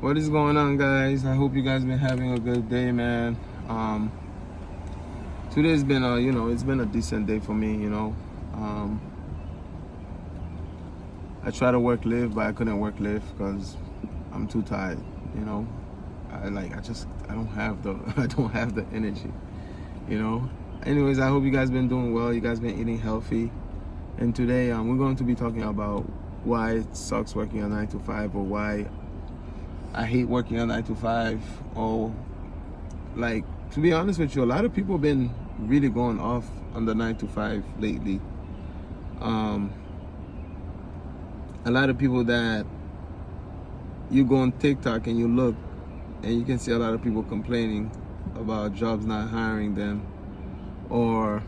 What is going on, guys? I hope you guys been having a good day, man. Today's been it's been a decent day for me, I try to work live, but I couldn't work live because I'm too tired, I don't have the I don't have the energy, Anyways, I hope you guys been doing well. You guys been eating healthy. And today we're going to be talking about why it sucks working a 9 to 5, or why I hate working a 9 to 5, or to be honest with you, a lot of people been really going off on the 9 to 5 lately. A lot of people that you go on TikTok and you look and you can see a lot of people complaining about jobs not hiring them, or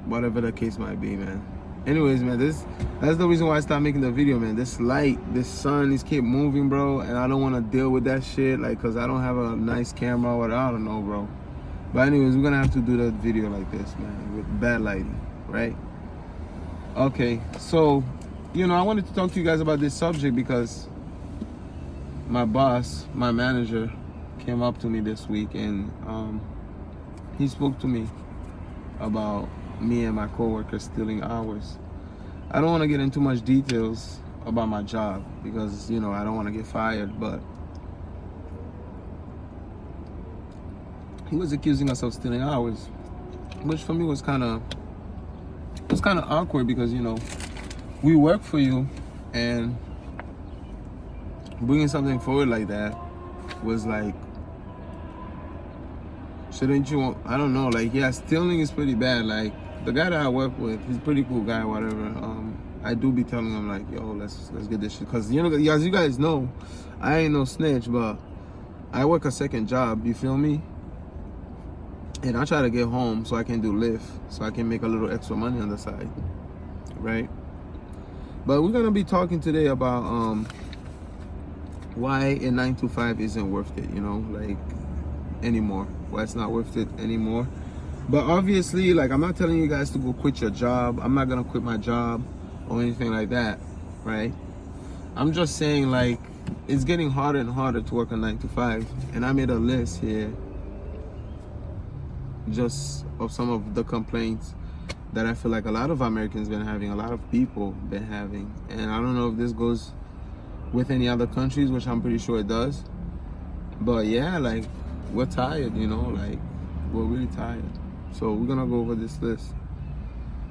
whatever the case might be, man. Anyways, man, that's the reason why I started making the video, man. This light, this sun, is keep moving, bro, and I don't want to deal with that shit, because I don't have a nice camera or I don't know, bro. But anyways, we're gonna have to do the video like this, man, with bad lighting, right? Okay, so I wanted to talk to you guys about this subject because my boss, my manager, came up to me this week and he spoke to me about me and my coworkers stealing hours. I don't want to get into much details about my job because I don't want to get fired, but he was accusing us of stealing hours, which for me was kind of awkward because we work for you, and bringing something forward like that was like, shouldn't you? I don't know. Yeah, stealing is pretty bad. The guy that I work with, he's a pretty cool guy, whatever. I do be telling him yo, let's get this shit, because as you guys know, I ain't no snitch, but I work a second job. You feel me? And I try to get home so I can do Lyft, so I can make a little extra money on the side, right? But we're gonna be talking today about why a 9 to 5 isn't worth it, anymore. Why it's not worth it anymore. But obviously, I'm not telling you guys to go quit your job. I'm not gonna quit my job or anything like that, right? I'm just saying it's getting harder and harder to work a 9 to 5, and I made a list here just of some of the complaints that I feel like a lot of Americans been having, a lot of people been having. And I don't know if this goes with any other countries, which I'm pretty sure it does. But yeah, we're tired, we're really tired. So we're gonna go over this list.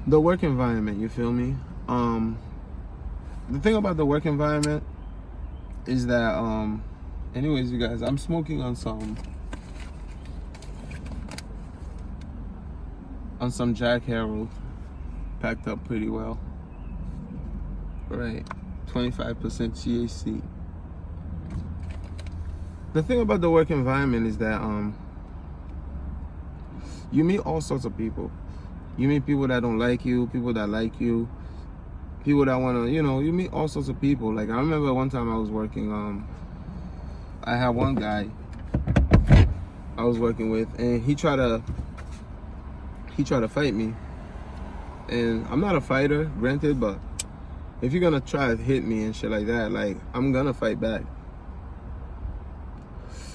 The work environment, you feel me? The thing about the work environment is that, anyways, you guys, I'm smoking on some Jack Herald, packed up pretty well, right? 25% THC. The thing about the work environment is that you meet all sorts of people. You meet people that don't like you, people that like you, people that want to, you meet all sorts of people. I remember one time I was working, I had one guy I was working with, and he tried to fight me. And I'm not a fighter, granted, but if you're gonna try to hit me and shit like that, I'm gonna fight back.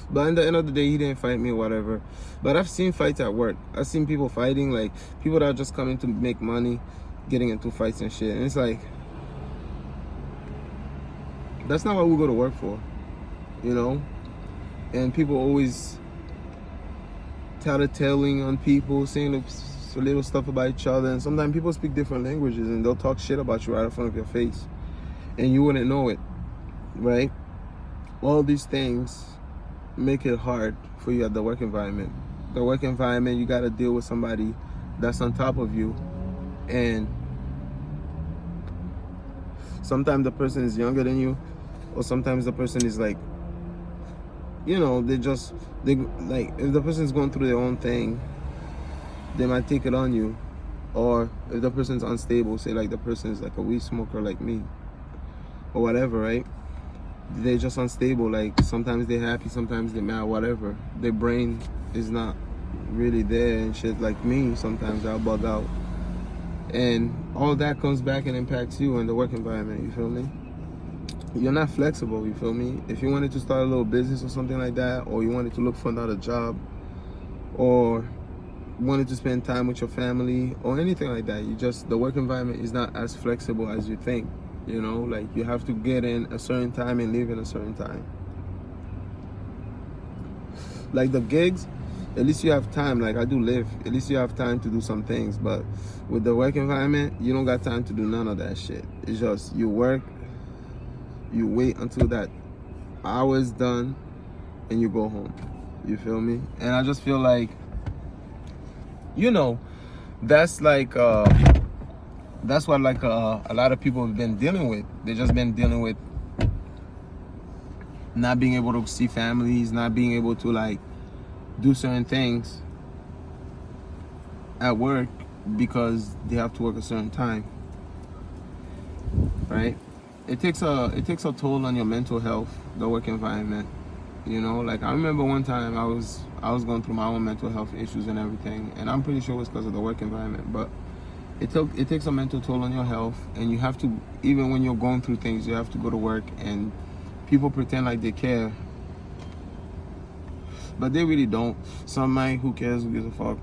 But at the end of the day, he didn't fight me or whatever. But I've seen fights at work. I've seen people fighting, people that are just coming to make money, getting into fights and shit. And it's that's not what we go to work for, And people always tattletaling on people, saying little stuff about each other. And sometimes people speak different languages and they'll talk shit about you right in front of your face, and you wouldn't know it, right? All these things make it hard for you at the work environment. The work environment, you got to deal with somebody that's on top of you, and sometimes the person is younger than you, or sometimes the person is if the person's going through their own thing, they might take it on you. Or if the person's unstable, say the person's a weed smoker like me or whatever, right? They're just unstable. Sometimes they're happy, sometimes they're mad, whatever. Their brain is not really there and shit. Like me, sometimes I'll bug out. And all that comes back and impacts you in the work environment, you feel me? you're not flexible, you feel me? If you wanted to start a little business or something like that, or you wanted to look for another job, or wanted to spend time with your family or anything like that, the work environment is not as flexible as you think. You know, like you have to get in a certain time and leave in a certain time. Like the gigs, at least you have time. Like I do live, at least you have time to do some things. But with the work environment, you don't got time to do none of that shit. It's just you work, you wait until that hour is done, and you go home. You feel me? And I just feel like, you know, that's like that's what like a lot of people have been dealing with. They just been dealing with not being able to see families, not being able to like do certain things at work because they have to work a certain time, right? It takes a toll on your mental health, the work environment. You know, like I remember one time I was going through my own mental health issues and everything, and I'm pretty sure it was because of the work environment. But it takes a mental toll on your health, and you have to, even when you're going through things, you have to go to work, and people pretend like they care, but they really don't. Some might, who cares, who gives a fuck?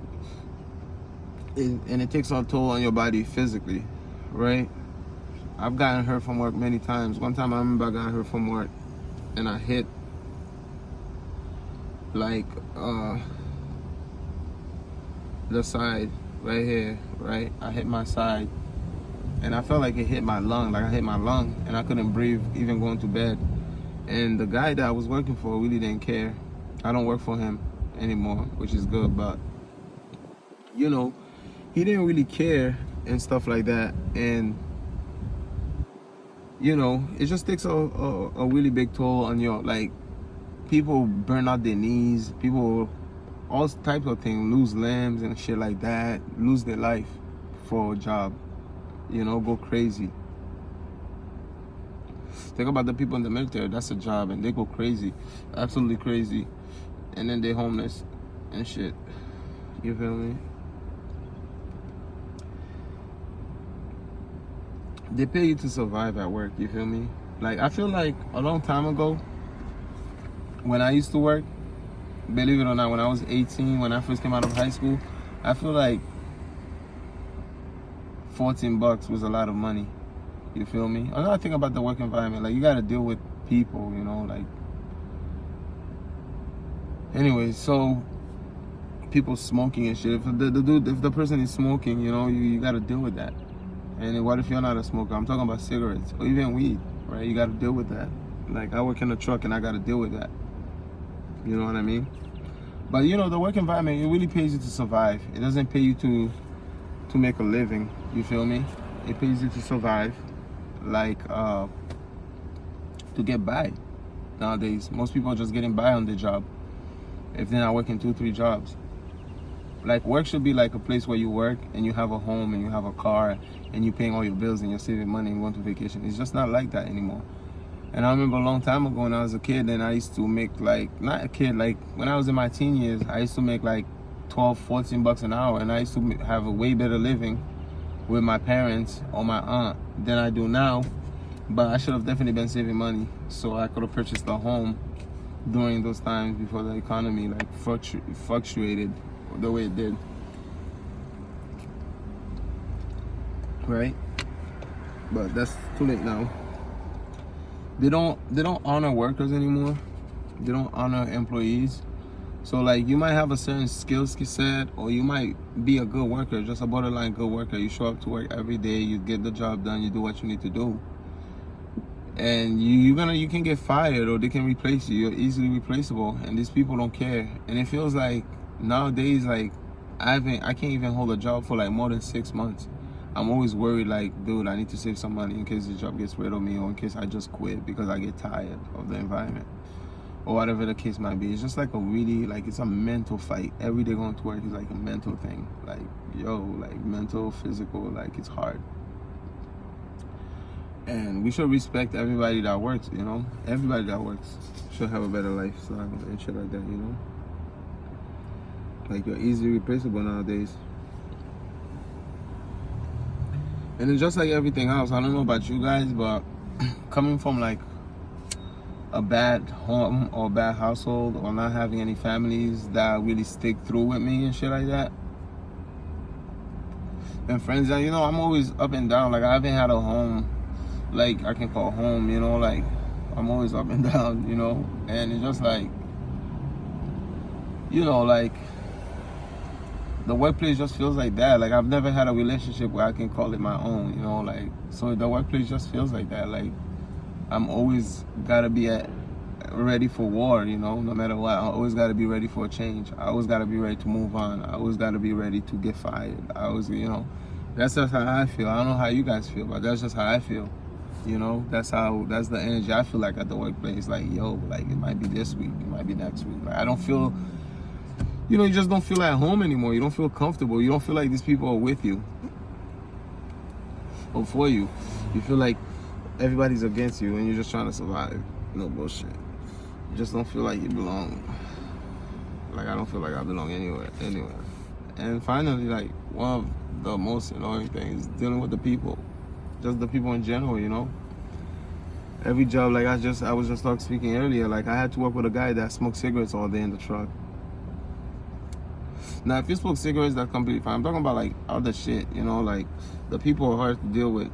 And it takes a toll on your body physically, right? I've gotten hurt from work many times. One time I remember I got hurt from work, and I hit like the side right here, right? I hit my side, and I felt like it hit my lung, like I hit my lung, and I couldn't breathe even going to bed. And the guy that I was working for really didn't care. I don't work for him anymore, which is good, but you know, he didn't really care and stuff like that. And you know, it just takes a really big toll on your, like, people burn out their knees, people, all types of things, lose limbs and shit like that, lose their life for a job, you know, go crazy. Think about the people in the military, that's a job, and they go crazy, absolutely crazy, and then they're homeless and shit, you feel me? They pay you to survive at work, you feel me? Like, I feel like a long time ago, when I used to work, believe it or not, when I was 18, when I first came out of high school, I feel like $14 was a lot of money. You feel me? Another thing about the work environment, like, you gotta deal with people, you know, like. Anyway, so people smoking and shit. If the person is smoking, you know, you gotta deal with that. And what if you're not a smoker? I'm talking about cigarettes or even weed, right? You gotta deal with that. Like, I work in a truck and I gotta deal with that. You know what I mean? But you know, the work environment, it really pays you to survive. It doesn't pay you to make a living. You feel me? It pays you to survive, like to get by. Nowadays, most people are just getting by on their job if they're not working 2-3 jobs. Like, work should be like a place where you work and you have a home and you have a car and you're paying all your bills and you're saving money and going to vacation. It's just not like that anymore. And I remember a long time ago when I was a kid, and I used to make, like, not a kid, like when I was in my teen years, I used to make like $12-14 an hour, and I used to have a way better living with my parents or my aunt than I do now. But I should have definitely been saving money so I could have purchased a home during those times before the economy like fluctuated the way it did, right? But that's too late now. They don't honor workers anymore. They don't honor employees. So, like, you might have a certain skill set, or you might be a good worker, just a borderline good worker. You show up to work every day, you get the job done, you do what you need to do, and you can get fired, or they can replace you. You're easily replaceable, and these people don't care. And it feels like nowadays, like, I can't even hold a job for like more than 6 months. I'm always worried, like, dude, I need to save some money in case the job gets rid of me, or in case I just quit because I get tired of the environment, or whatever the case might be. It's just like a really, like, it's a mental fight. Every day going to work is like a mental thing. Like, yo, like, mental, physical, like, it's hard. And we should respect everybody that works, you know? Everybody that works should have a better lifestyle and shit like that, you know? Like, you're easily replaceable nowadays. And it's just like everything else. I don't know about you guys, but coming from like a bad home or bad household, or not having any families that really stick through with me and shit like that. And friends that, I'm always up and down. Like, I haven't had a home like I can call home, like I'm always up and down, and it's just like, like the workplace just feels like that. Like, I've never had a relationship where I can call it my own, like, so the workplace just feels like that. Like, I'm always gotta be ready for war, no matter what. I always gotta be ready for a change. I always gotta be ready to move on. I always gotta be ready to get fired. I always, that's just how I feel. I don't know how you guys feel, but that's just how I feel. That's the energy I feel like at the workplace. Like, like, it might be this week, it might be next week. Like, I don't feel, you just don't feel at home anymore. You don't feel comfortable. You don't feel like these people are with you or for you. You feel like everybody's against you and you're just trying to survive. No bullshit. You just don't feel like you belong. Like, I don't feel like I belong anywhere. And finally, like, one of the most annoying things is dealing with the people. Just the people in general, Every job, like, I was just speaking earlier, like, I had to work with a guy that smoked cigarettes all day in the truck. Now, if you smoke cigarettes, that's completely fine. I'm talking about, like, other shit, like, the people are hard to deal with.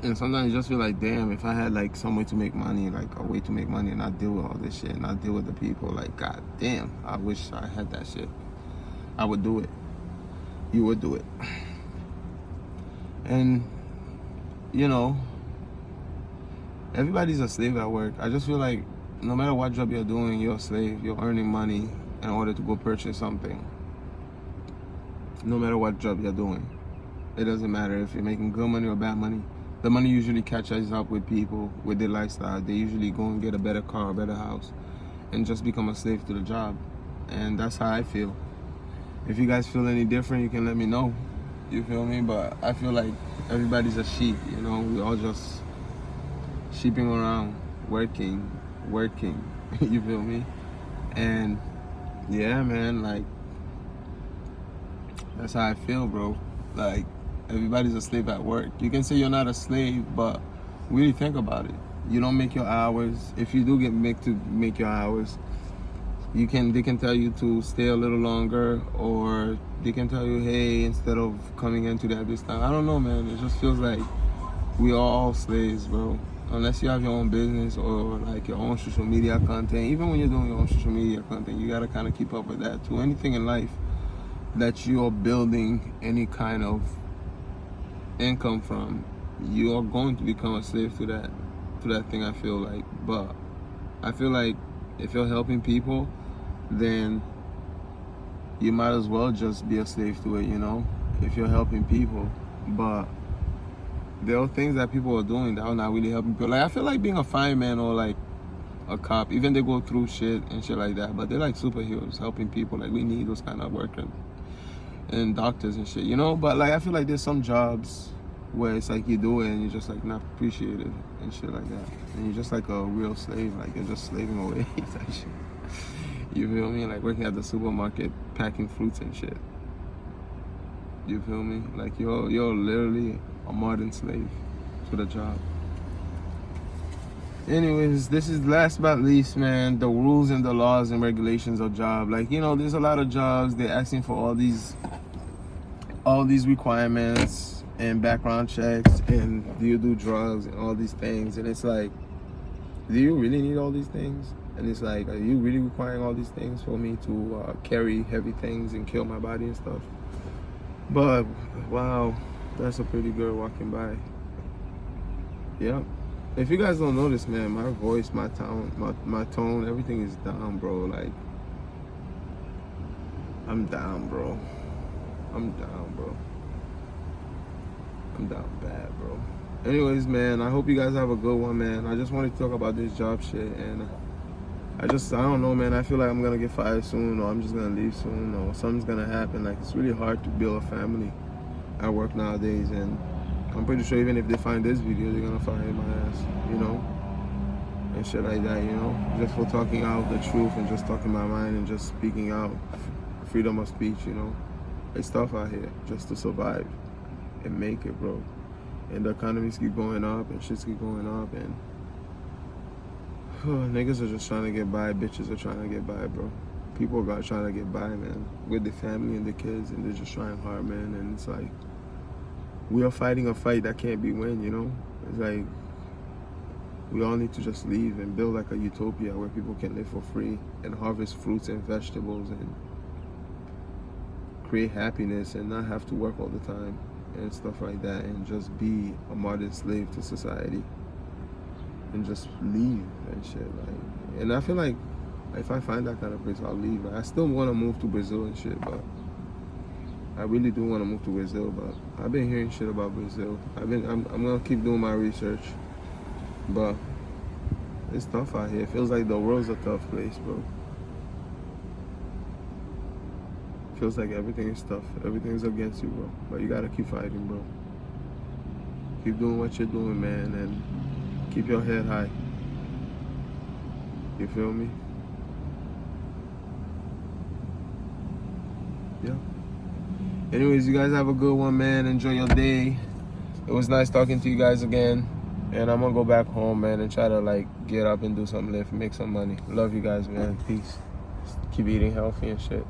And sometimes you just feel like, damn, if I had, like, some way to make money, like, a way to make money and not deal with all this shit, and not deal with the people, like, god damn, I wish I had that shit. I would do it. You would do it. And, everybody's a slave at work. I just feel like no matter what job you're doing, you're a slave. You're earning money in order to go purchase something. No matter what job you're doing. It doesn't matter if you're making good money or bad money. The money usually catches up with people, with their lifestyle. They usually go and get a better car, a better house, and just become a slave to the job. And that's how I feel. If you guys feel any different, you can let me know. You feel me? But I feel like everybody's a sheep, We all just sheeping around, working. You feel me? And yeah, man, like, that's how I feel, bro. Like, everybody's a slave at work. You can say you're not a slave, but really think about it. You don't make your hours. If you do make your hours, they can tell you to stay a little longer, or they can tell you, hey, instead of coming into that this time. I don't know, man. It just feels like we are all slaves, bro. Unless you have your own business or like your own social media content. Even when you're doing your own social media content, you gotta kind of keep up with that too. Anything in life that you are building any kind of income from, you are going to become a slave to that thing, I feel like. But I feel like if you're helping people, then you might as well just be a slave to it, if you're helping people. But there are things that people are doing that are not really helping people. Like, I feel like being a fireman or like a cop, even they go through shit and shit like that, but they're like superheroes helping people. Like, we need those kind of workers and doctors and shit, But like, I feel like there's some jobs where it's like you do it and you're just like not appreciated and shit like that, and you're just like a real slave. Like, you're just slaving away. That shit. You feel me? Like working at the supermarket packing fruits and shit. You feel me? Like, you're literally a modern slave to the job. Anyways, this is last but not least, man, the rules and the laws and regulations of job. Like, there's a lot of jobs, they're asking for all these requirements and background checks, and do you do drugs and all these things, and it's like, do you really need all these things? And it's like, are you really requiring all these things for me to carry heavy things and kill my body and stuff? But wow, that's a pretty girl walking by. Yeah. If you guys don't notice, man, my voice, my tone, everything is down, bro. Like, I'm down, bro. I'm down bad, bro. Anyways, man, I hope you guys have a good one, man. I just wanted to talk about this job shit, and I don't know, man. I feel like I'm gonna get fired soon, or I'm just gonna leave soon, or something's gonna happen. Like, it's really hard to build a family at work nowadays, and I'm pretty sure even if they find this video, they're gonna fire my ass, and shit like that, just for talking out the truth and just talking my mind and just speaking out, freedom of speech, It's tough out here just to survive and make it, bro. And the economies keep going up and shits keep going up, and Niggas are just trying to get by. Bitches are trying to get by, bro. People are trying to get by, man, with the family and the kids, and they're just trying hard, man. And it's like we are fighting a fight that can't be won, you know. It's like we all need to just leave and build like a utopia where people can live for free and harvest fruits and vegetables and create happiness and not have to work all the time and stuff like that, and just be a modern slave to society and just leave and shit. Like, and I feel like if I find that kind of place, I'll leave. Like, I still want to move to Brazil and shit, but I really do want to move to Brazil. But I've been hearing shit about Brazil. I'm gonna keep doing my research, but it's tough out here. It feels like the world's a tough place, bro. Feels like everything is tough. Everything's against you, bro. But you gotta keep fighting, bro. Keep doing what you're doing, man, and keep your head high. You feel me? Yeah. Anyways, you guys have a good one, man. Enjoy your day. It was nice talking to you guys again. And I'm gonna go back home, man, and try to like get up and do something, live, make some money. Love you guys, man. Peace. Keep eating healthy and shit.